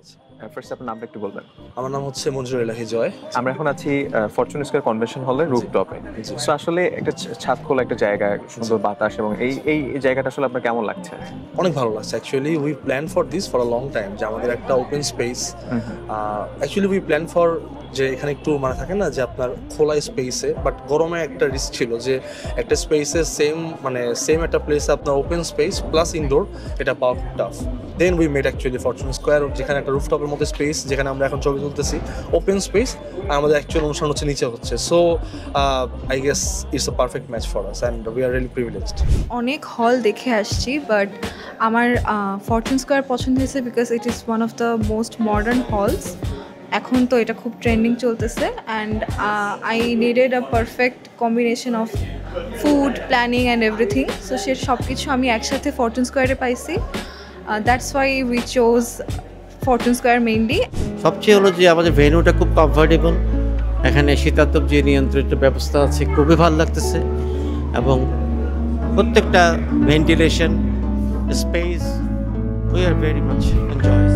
আছি। ফার্স্ট আপনার নামটা একটু বলবেন। আমার নাম হচ্ছে মঞ্জুর এলাহি জয়। আমরা এখন আছি ফরচুন স্কয়ার কনভেনশন হলের রুফটপে। সো আসলে একটা ছাদ খোলা একটা জায়গা, সুন্দর বাতাস এবং এই জায়গাটা আসলে আপনার কেমন লাগছে? অনেক ভালো লাগছে। Actually we plan for this for a long time, যে আমাদের একটা open space. Actually we plan for, যে এখানে একটু মানে থাকে না যে আপনার খোলা স্পেসে, বাট গরমে একটা রিস্ক ছিল যে একটা স্পেসে সেম একটা প্লেসে আপনার ওপেন স্পেস প্লাস ইনডোর, এটা পাওয়া খুব tough. Then we made actually Fortune Square, যেখানে একটা রুফটপের মধ্যে স্পেস, যেখানে আমরা এখন ছবি তুলতেছি, ওপেন স্পেস, আর আমাদের অ্যাকচুয়াল অনুষ্ঠান হচ্ছে নিচে হচ্ছে। So I guess it's a perfect match for us and we are really privileged. অনেক হল দেখে আসছি, বাট আমার ফরচুন স্কোয়ার পছন্দ হয়েছে because it is one of the most modern halls. এখন তো এটা খুব ট্রেন্ডিং চলতেছে, and I needed a perfect combination of food, planning and everything. So সে সব কিছু আমি একসাথে ফরচুন স্কোয়ারে পাইছি। That's why we chose Fortune Square mainly. সবচেয়ে হলো যে আমাদের ভেন্যুটা খুব কমফোর্টেবল, এখানে শীতাতপ যে নিয়ন্ত্রিত ব্যবস্থা আছে, খুবই ভালো লাগতেছে, এবং প্রত্যেকটা ventilation space we are very much enjoy.